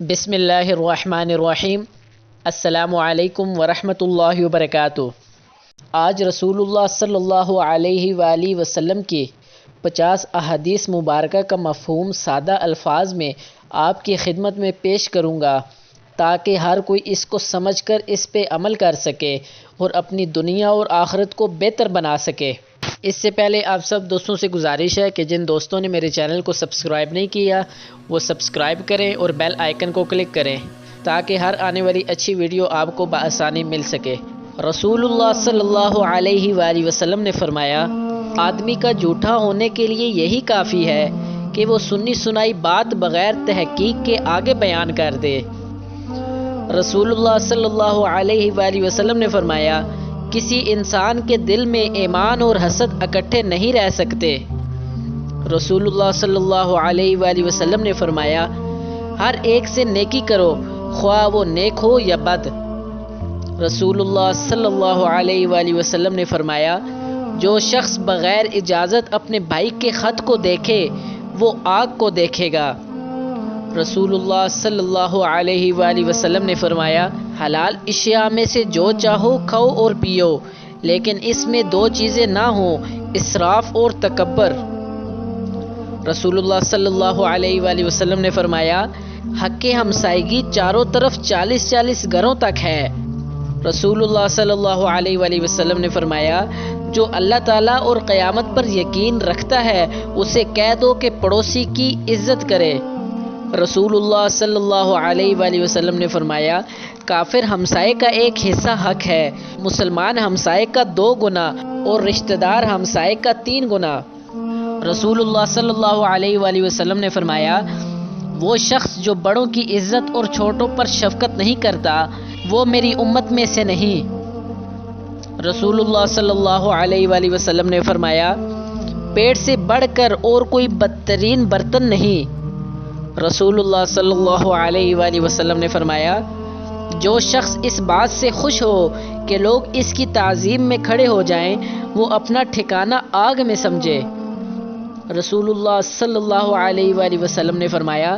بسم اللہ الرحمن الرحیم۔ السلام علیکم ورحمۃ اللہ وبرکاتہ۔ آج رسول اللہ صلی اللہ علیہ وآلہ وسلم کی 50 احادیث مبارکہ کا مفہوم سادہ الفاظ میں آپ کی خدمت میں پیش کروں گا تاکہ ہر کوئی اس کو سمجھ کر اس پہ عمل کر سکے اور اپنی دنیا اور آخرت کو بہتر بنا سکے۔ اس سے پہلے آپ سب دوستوں سے گزارش ہے کہ جن دوستوں نے میرے چینل کو سبسکرائب نہیں کیا وہ سبسکرائب کریں اور بیل آئیکن کو کلک کریں تاکہ ہر آنے والی اچھی ویڈیو آپ کو بآسانی مل سکے۔ رسول اللہ صلی اللہ علیہ وآلہ وسلم نے فرمایا، آدمی کا جھوٹا ہونے کے لیے یہی کافی ہے کہ وہ سنی سنائی بات بغیر تحقیق کے آگے بیان کر دے۔ رسول اللہ صلی اللہ علیہ وآلہ وسلم نے فرمایا، کسی انسان کے دل میں ایمان اور حسد اکٹھے نہیں رہ سکتے۔ رسول اللہ صلی اللہ علیہ وآلہ وسلم نے فرمایا، ہر ایک سے نیکی کرو خواہ وہ نیک ہو یا بد۔ رسول اللہ صلی اللہ علیہ وآلہ وسلم نے فرمایا، جو شخص بغیر اجازت اپنے بھائی کے خط کو دیکھے وہ آگ کو دیکھے گا۔ رسول اللہ صلی اللہ علیہ وآلہ وسلم نے فرمایا، حلال اشیاء میں سے جو چاہو کھاؤ اور پیو، لیکن اس میں دو چیزیں نہ ہوں، اسراف اور تکبر۔ رسول اللہ صلی اللہ علیہ وآلہ وسلم نے فرمایا، حق ہمسائیگی چاروں طرف 40 گھروں تک ہے۔ رسول اللہ صلی اللہ علیہ وآلہ وسلم نے فرمایا، جو اللہ تعالیٰ اور قیامت پر یقین رکھتا ہے اسے کہہ دو کہ پڑوسی کی عزت کرے۔ رسول اللہ صلی اللہ علیہ وآلہ وسلم نے فرمایا، کافر ہمسائے کا ایک حصہ حق ہے، مسلمان ہمسائے کا 2 گنا اور رشتہ دار ہمسائے کا 3 گنا۔ رسول اللہ صلی اللہ علیہ وآلہ وسلم نے فرمایا، وہ شخص جو بڑوں کی عزت اور چھوٹوں پر شفقت نہیں کرتا وہ میری امت میں سے نہیں۔ رسول اللہ صلی اللہ علیہ وآلہ وسلم نے فرمایا، پیٹ سے بڑھ کر اور کوئی بدترین برتن نہیں۔ رسول اللہ صلی اللہ علیہ وآلہ وسلم نے فرمایا، جو شخص اس بات سے خوش ہو کہ لوگ اس کی تعظیم میں کھڑے ہو جائیں وہ اپنا ٹھکانہ آگ میں سمجھے۔ رسول اللہ صلی اللہ علیہ وآلہ وسلم نے فرمایا،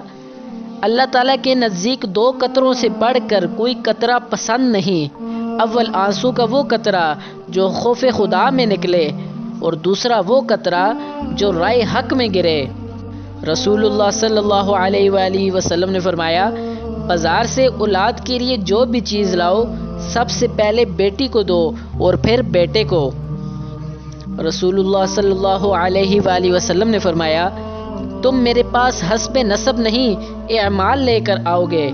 اللہ تعالیٰ کے نزدیک 2 قطروں سے بڑھ کر کوئی قطرہ پسند نہیں۔ اول آنسو کا وہ قطرہ جو خوف خدا میں نکلے اور دوسرا وہ قطرہ جو رائے حق میں گرے۔ رسول اللہ صلی اللہ علیہ وآلہ وسلم نے فرمایا، بازار سے اولاد کے لیے جو بھی چیز لاؤ سب سے پہلے بیٹی کو دو اور پھر بیٹے کو۔ رسول اللہ صلی اللہ علیہ وآلہ وسلم نے فرمایا، تم میرے پاس حسب نسب نہیں اعمال لے کر آؤ گے۔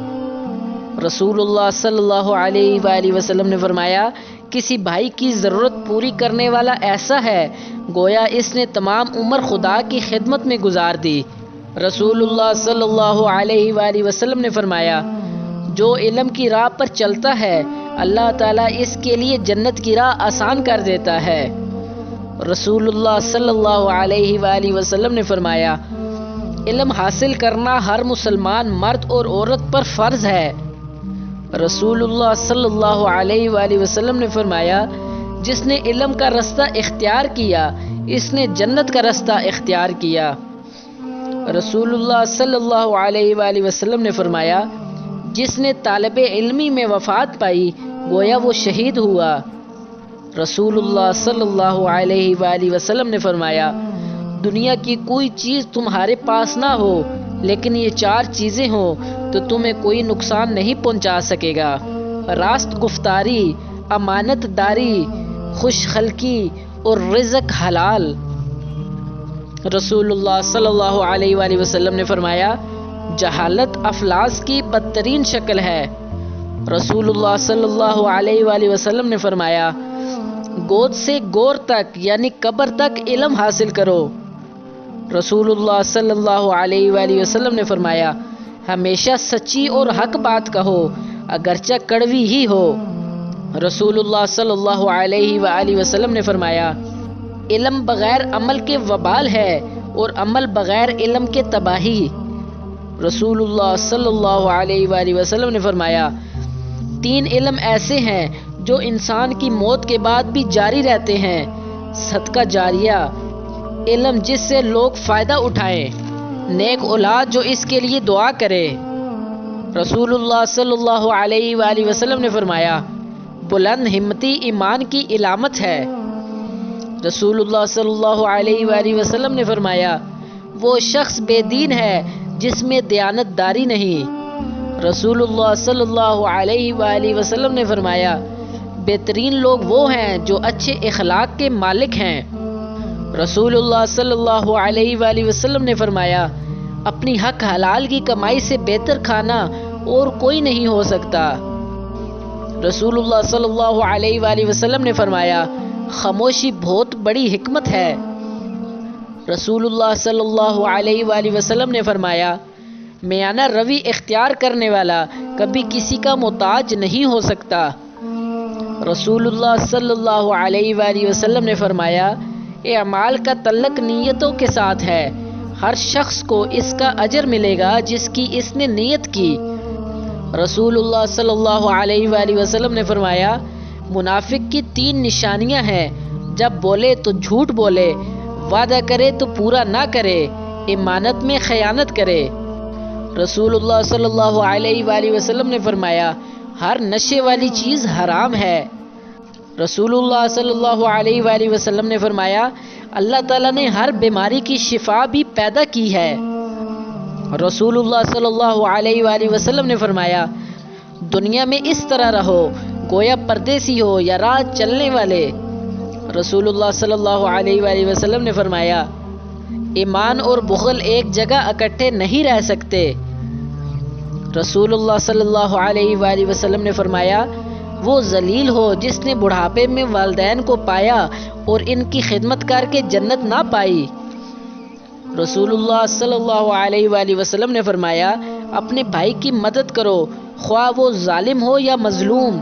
رسول اللہ صلی اللہ علیہ وآلہ وسلم نے فرمایا، کسی بھائی کی ضرورت پوری کرنے والا ایسا ہے گویا اس نے تمام عمر خدا کی خدمت میں گزار دی۔ رسول اللہ صلی اللہ علیہ وآلہ وسلم نے فرمایا، جو علم کی راہ پر چلتا ہے اللہ تعالیٰ اس کے لیے جنت کی راہ آسان کر دیتا ہے۔ رسول اللہ صلی اللہ علیہ وآلہ وسلم نے فرمایا، علم حاصل کرنا ہر مسلمان مرد اور عورت پر فرض ہے۔ رسول اللہ صلی اللہ علیہ وآلہ وسلم نے فرمایا، جس نے علم کا رستہ اختیار کیا اس نے جنت کا رستہ اختیار کیا۔ رسول اللہ صلی اللہ علیہ وآلہ وسلم نے فرمایا، جس نے طالب علمی میں وفات پائی گویا وہ شہید ہوا۔ رسول اللہ صلی اللہ علیہ وآلہ وسلم نے فرمایا، دنیا کی کوئی چیز تمہارے پاس نہ ہو لیکن یہ 4 چیزیں ہوں تو تمہیں کوئی نقصان نہیں پہنچا سکے گا، راست گفتاری، امانت داری، خوش خلقی اور رزق حلال۔ رسول اللہ صلی اللہ علیہ وآلہ وسلم نے فرمایا، جہالت افلاس کی بدترین شکل ہے۔ رسول اللہ صلی اللہ علیہ وآلہ وسلم نے فرمایا، گود سے گور تک یعنی قبر تک علم حاصل کرو۔ رسول اللہ صلی اللہ علیہ وآلہ وسلم نے فرمایا، ہمیشہ سچی اور حق بات کہو اگرچہ کڑوی ہی ہو۔ رسول اللہ صلی اللہ علیہ وآلہ وسلم نے فرمایا، علم بغیر عمل کے وبال ہے اور عمل بغیر علم کے تباہی۔ رسول اللہ صلی اللہ علیہ وآلہ وسلم نے فرمایا، 3 علم ایسے ہیں جو انسان کی موت کے بعد بھی جاری رہتے ہیں، صدقہ جاریہ، علم جس سے لوگ فائدہ اٹھائیں، نیک اولاد جو اس کے لیے دعا کرے۔ رسول اللہ صلی اللہ علیہ وآلہ وسلم نے فرمایا بلند ہمتی ایمان کی علامت ہے۔ رسول اللہ صلی اللہ علیہ وآلہ وسلم نے فرمایا وہ شخص بے دین ہے جس میں دیانت داری نہیں۔ رسول اللہ صلی اللہ علیہ وآلہ وسلم نے فرمایا بہترین لوگ وہ ہیں جو اچھے اخلاق کے مالک ہیں۔ رسول اللہ صلی اللہ علیہ وآلہ وسلم نے فرمایا اپنی حق حلال کی کمائی سے بہتر کھانا اور کوئی نہیں ہو سکتا۔ رسول اللہ صلی اللہ علیہ وآلہ وسلم نے فرمایا خاموشی بہت بڑی حکمت ہے۔ رسول اللہ صلی اللہ علیہ وآلہ وسلم نے فرمایا میانہ روی اختیار کرنے والا کبھی کسی کا محتاج نہیں ہو سکتا۔ رسول اللہ صلی اللہ علیہ وآلہ وسلم نے فرمایا اعمال کا تعلق نیتوں کے ساتھ ہے، ہر شخص کو اس کا اجر ملے گا جس کی اس نے نیت کی۔ رسول اللہ صلی اللہ علیہ وآلہ وسلم نے فرمایا منافق کی 3 نشانیاں ہیں، جب بولے تو جھوٹ بولے، وعدہ کرے تو پورا نہ کرے، امانت میں خیانت کرے۔ رسول اللہ صلی اللہ علیہ وآلہ وسلم نے فرمایا ہر نشے والی چیز حرام ہے۔ رسول اللہ صلی اللہ علیہ وآلہ وسلم نے فرمایا اللہ تعالیٰ نے ہر بیماری کی شفا بھی پیدا کی ہے۔ رسول اللہ صلی اللہ علیہ وآلہ وسلم نے فرمایا دنیا میں اس طرح رہو گویا پردیسی ہو یا راہ چلنے والے۔ رسول اللہ صلی اللہ علیہ وآلہ وسلم نے فرمایا ایمان اور بخل ایک جگہ اکٹھے نہیں رہ سکتے۔ رسول اللہ صلی اللہ علیہ وآلہ وسلم نے فرمایا وہ ذلیل ہو جس نے بڑھاپے میں والدین کو پایا اور ان کی خدمت کر کے جنت نہ پائی۔ رسول اللہ صلی اللہ علیہ وآلہ وسلم نے فرمایا اپنے بھائی کی مدد کرو خواہ وہ ظالم ہو یا مظلوم۔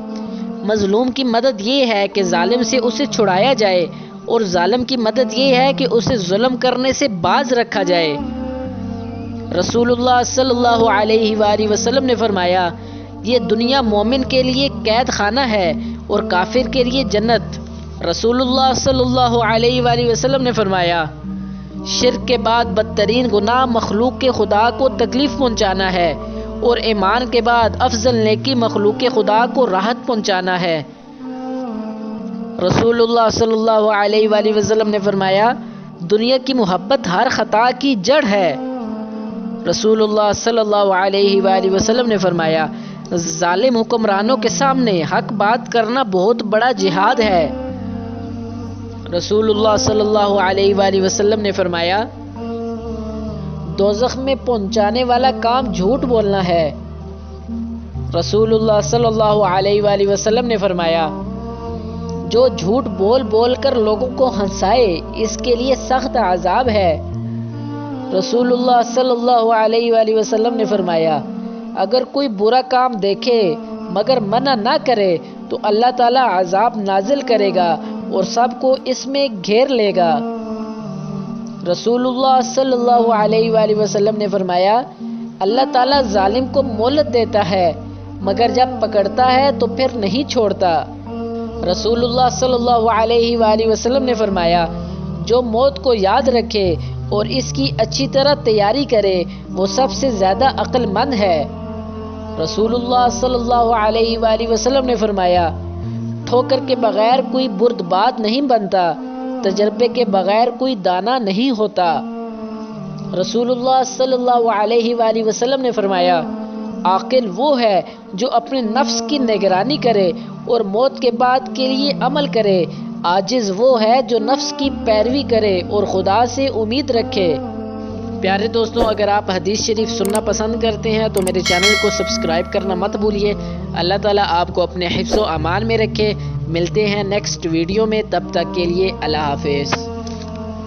مظلوم کی مدد یہ ہے کہ ظالم سے اسے چھڑایا جائے اور ظالم کی مدد یہ ہے کہ اسے ظلم کرنے سے باز رکھا جائے۔ رسول اللہ صلی اللہ علیہ وآلہ وسلم نے فرمایا یہ دنیا مومن کے لیے قید خانہ ہے اور کافر کے لیے جنت۔ رسول اللہ صلی اللہ علیہ وآلہ وسلم نے فرمایا شرک کے بعد بدترین گناہ مخلوق کے خدا کو تکلیف پہنچانا ہے اور ایمان کے بعد افضل نیکی مخلوق کے خدا کو راحت پہنچانا ہے۔ رسول اللہ صلی اللہ علیہ وآلہ وسلم نے فرمایا دنیا کی محبت ہر خطا کی جڑ ہے۔ رسول اللہ صلی اللہ علیہ وآلہ وسلم نے فرمایا ظالم حکمرانوں کے سامنے حق بات کرنا بہت بڑا جہاد ہے۔ رسول اللہ صلی اللہ علیہ وآلہ وسلم نے فرمایا دوزخ میں پہنچانے والا کام جھوٹ بولنا ہے۔ رسول اللہ صلی اللہ علیہ وآلہ وسلم نے فرمایا جو جھوٹ بول بول کر لوگوں کو ہنسائے اس کے لیے سخت عذاب ہے۔ رسول اللہ صلی اللہ علیہ وآلہ وسلم نے فرمایا اگر کوئی برا کام دیکھے مگر منع نہ کرے تو اللہ تعالیٰ عذاب نازل کرے گا اور سب کو اس میں گھیر لے گا۔ رسول اللہ صلی اللہ علیہ وآلہ وسلم نے فرمایا اللہ تعالیٰ ظالم کو مہلت دیتا ہے مگر جب پکڑتا ہے تو پھر نہیں چھوڑتا۔ رسول اللہ صلی اللہ علیہ وآلہ وسلم نے فرمایا جو موت کو یاد رکھے اور اس کی اچھی طرح تیاری کرے وہ سب سے زیادہ عقل مند ہے۔ رسول اللہ صلی اللہ علیہ وآلہ وسلم نے فرمایا ٹھوکر کے بغیر کوئی بردباد نہیں بنتا، تجربے کے بغیر کوئی دانا نہیں ہوتا۔ رسول اللہ صلی اللہ علیہ وآلہ وسلم نے فرمایا عاقل وہ ہے جو اپنے نفس کی نگرانی کرے اور موت کے بعد کے لیے عمل کرے، عاجز وہ ہے جو نفس کی پیروی کرے اور خدا سے امید رکھے۔ پیارے دوستوں اگر آپ حدیث شریف سننا پسند کرتے ہیں تو میرے چینل کو سبسکرائب کرنا مت بھولیے۔ اللہ تعالیٰ آپ کو اپنے حفظ و امان میں رکھے۔ ملتے ہیں نیکسٹ ویڈیو میں، تب تک کے لیے اللہ حافظ۔